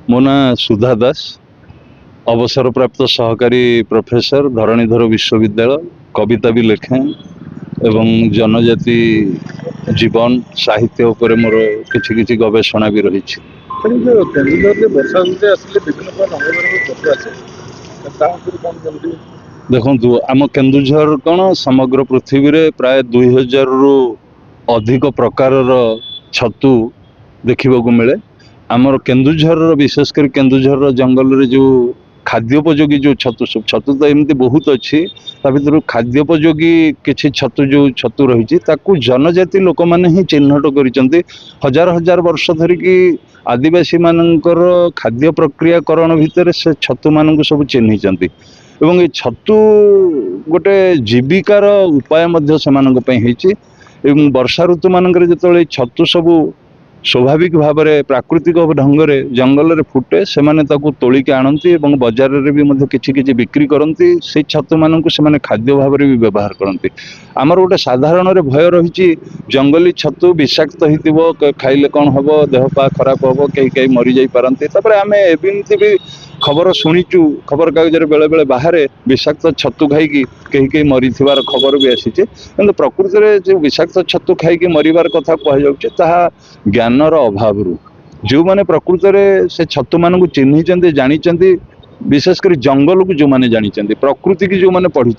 मो ना सुधा दास, अवसरप्राप्त सहकारी प्रोफेसर, धरणीधर विश्वविद्यालय। कविता भी लिखे एवं जनजाति जीवन साहित्य उपर मोर किछि किछि गवेषणा भी रही। वर्षा ऋतु आसिले विभिन्न प्रकार रंग पत्र आसे देखु आम केन्दुझर कौन समग्र पृथ्वी रे प्राय 2000 रु अधिक प्रकार छतु देखा मिले। आमर केन्दुझर विशेषकर केन्दुझर जंगल रे जो खाद्योपयोगी जो छतु सब छतु तो एमती बहुत अच्छी भर खाद्योपयोगी किसी छतु जो छतु रही जनजाति लोक मैंने ही चिन्हट कर हजार हजार वर्ष धरिकी आदिवासी मानकर खाद्य प्रक्रियाकरण भितर से छतु मान सब चिन्हिंट एवं ये छतु गोटे जीविकार उपाय वर्षा ऋतु मानक जो छतु सबू स्वाभाविक भाव में प्राकृतिक ढंग से जंगल रे फुटे से तोलिक आणती बजार में किसी बिक्री करती से छतु मानक से खाद्य भाव में भी व्यवहार करती। आमर गोटे साधारण भय रही जंगली छतु विषाक्त हो खाइले कौन हम देह पा खराब हम कहीं मरी जाई पारती। आम एमती भी खबर शुणीचु खबर कागज बेले बेले बाहर विषाक्त छतु खाई कहीं मरी खबर भी आसी प्रकृति में जो विषाक्त छतु खाई मरबार कथा कह ज्ञानर अभाव जो मैंने प्रकृति में से छतु मान चिन्हिंट जानी विशेषकर जंगल को जो मैंने जानी प्रकृति की जो मैंने पढ़ी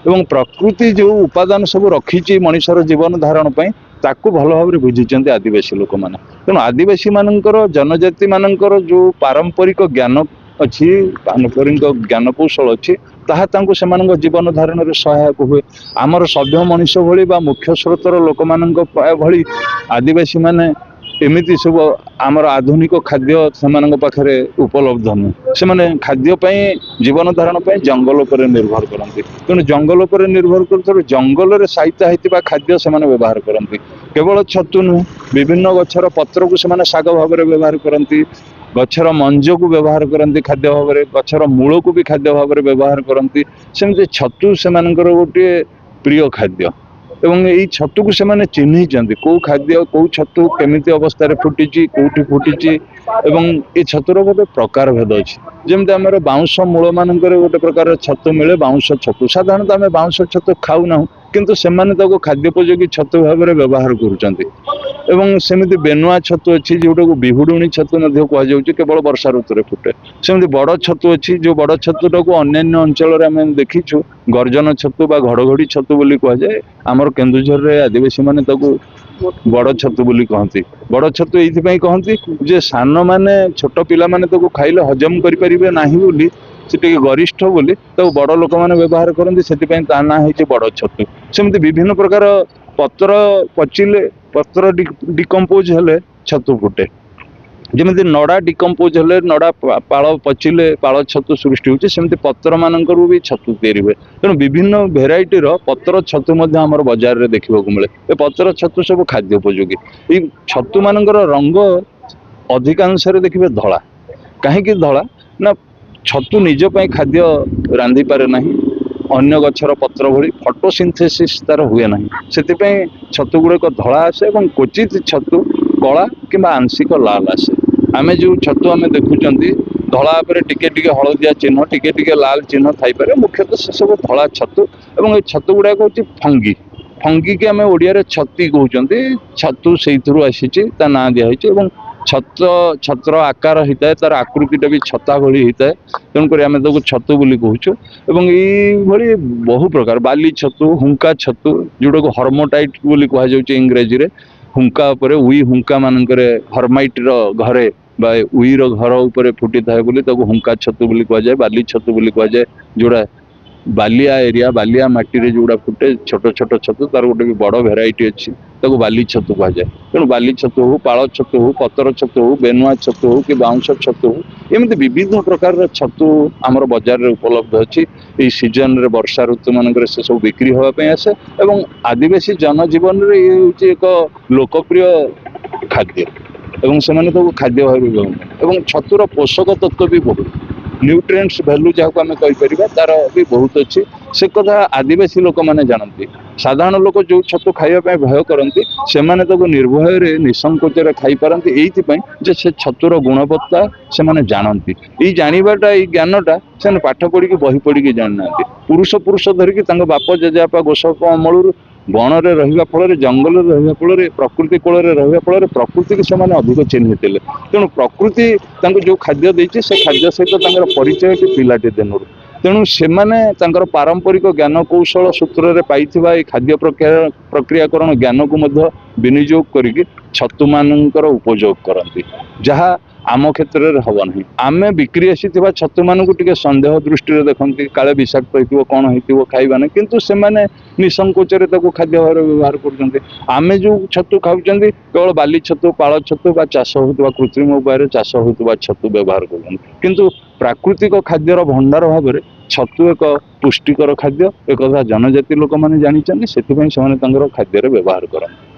एवं प्रकृति जो उपादान सब रखी मनुष्यर जीवन धारण ताकू भल भाव में बुझी आदिवासी लोक मैंने। तेणु आदिवासी मानकर जनजाति मानकर जो पारंपरिक ज्ञान अच्छी पारंपरिक ज्ञान कौशल अच्छी ताहा तांको सेमानंक जीवन धारण में सहायक हुए। आमर सभ्य मनुष्य भली बा मुख्य स्रोतर लोक मानंक भली आदिवासी माने एमिति सब आमर आधुनिक खाद्य सेमानंक पाखरे उपलब्ध नुह। से माने खाद्य पई जीवन धारण पई जंगल पर निर्भर करती। तेणु जंगल पर निर्भर कर जंगल रे साहित्य होइतिबा खाद्य से माने व्यवहार करती। केवल छतु नुह विभिन्न गछर पत्र को से माने साग भाव में व्यवहार करती, गछर मंज को व्यवहार करती खाद्य भाव में, गछर मूल को भी खाद्य भाव में व्यवहार करती। सेमती छतु से गोटे प्रिय खाद्य एवं यही छतु को से चिन्हिंट कौ खाद्य कौ छतु केमिति अवस्था फुटी कौटी फुटी एवं ये छतुर गोटे प्रकार भेद अच्छी। जमी आम बाउंश मूल मानक गोटे प्रकार छतु मिले बाउंश छतु साधारणतः आम बाउंश छतु खाऊ ना किंतु सेमाने ताको खाद्योपयोगी छतु भाव में व्यवहार करमती। बेनुआ छतु अच्छी जोटा को बिहुडुणी छतु कहुँ केवल वर्षा ऋतु में फुटे। सेमती बड़ छतु अच्छी जो बड़ छतुटा को अन्य अंचल आम देखीचु गर्जन छतु बा घड़घड़ी छतु बोली कहुए। आमर केन्दुझर रे आदिवासी माने ताको बड़ छतु बोली कहती। बड़ छतु ये कहती जे सान माने छोट पिला माने ताको खाइले हजम करें ना बोली से गरिष्ठ बोली बड़ लोक मैंने व्यवहार करती से ना है बड़ छतु। सेमती विभिन्न प्रकार पत्र पचिले पत्र डिकम्पोज हेले छतु फुटे। जमी नड़ा डिकम्पोज हेले नड़ा पाल पचिले पाल छतु सृष्टि होती सेमती पत्र मानक भी छतु तैयारी हुए। तेणु विभिन्न भेराइटीर पत्र छतु आमर बजार में देखा मिले। ये पत्र छतु सब खाद्योपयोगी। ये छतु मानकर रंग अधिकांश देखिए धला। कहीं धला ना छतु निज खाद्य रांधि पारे नहीं, अन्य गछर पत्र भली फोटोसिंथेसिस तार हुए ना से छतु गुड़ाक धला आसे और क्वचित छतु कला कि आंशिक लाल आसे। आम जो छतु आम देखुं धला टिके टिके हलदिया चिन्ह टिके टिके लाल चिन्ह थाईपे मुख्यतः से सब धला छतु और ये छतु गुड़ाक हूँ फंगी। फंगी की आम ओडिया छती कहते छतु से आसी ना दिखाई छत्र आकार होता है तार आकृति भी छता भली होता है। तेणुक आम ताको छतु बोली कहूँ। ये बहु प्रकार बाली छतु हुंका छतु जोटा को हर्मोटाइट बोली कहुँ इंग्रेजी रे हुंका उपरे उई हुंका मानकर हर्माइट घरे बा उईर घर उपर फुटी थाए बोली ताको हुंका छतु बोली कहुए। बाली छतु बोली कहुए जोड़ा बालिया एरिया बालिया माटी रे जोड़ा फुटे छोट छोट छतु तार गोटे भी बड़ भेराइटी अच्छी ताको बाली छतु कहुए। तेणु बाली छतु हो पाल छतु हो पतर छतु हो बेनुआ छतु हो कि बाउंश छतु हो एमती विविध प्रकार छतु आमर बजार में उपलब्ध अच्छी। ये सीजन रे वर्षा ऋतु मानक से सब बिक्री होगापी आसे और आदिवासी जनजीवन में ये हूँ एक लोकप्रिय खाद्य एवं से खाद्य भाव छतुर पोषक तत्व भी बहुत। न्यूट्रिएंट्स भैल्यू जहाँ आम कहीपर तार भी बहुत अच्छी से कथा आदिवासी लोक मैंने जानती साधारण लोक जो छतु खावाई भय करती से निर्भय निसंकोच खाई पारती ये से छतुर गुणवत्ता से मैंने जानती ये जानवाटा ये ज्ञानटा से पाठ पढ़ी बही पढ़ी जाना पुरुष पुरुष धरिकी बाप जेजेपा गोसप अमल बणरे रहा फल जंगल रहा फल प्रकृति कूल रहा फल प्रकृति की से अधिक चिन्हित तेणु प्रकृति जो खाद्य देती से खाद्य सहित परिचय कि पिलाटी दिनू तेणु से पारंपरिक ज्ञान कौशल सूत्र में पाई खाद्य प्रक्रियाकरण ज्ञान को विनियोग करके छतु मानकर उपयोग करती जहाँ आम क्षेत्र में हम ना आम बिक्री आसी छतु मान को सन्देह दृष्टि देखते काले विषाक्त हो कौन हो खाइबा ना किंतु से निसंकोच खाद्य व्यवहार करें जो छतु खाऊँ केवल बाली छतु पाल छतु चाष होता कृत्रिम उपाय चाष होता छतु व्यवहार कर प्राकृतिक खाद्यर भंडार भाव में छतु एक पुष्टिकर खाद्य एक जनजाति लोक मैंने जानी से खाद्य व्यवहार करते।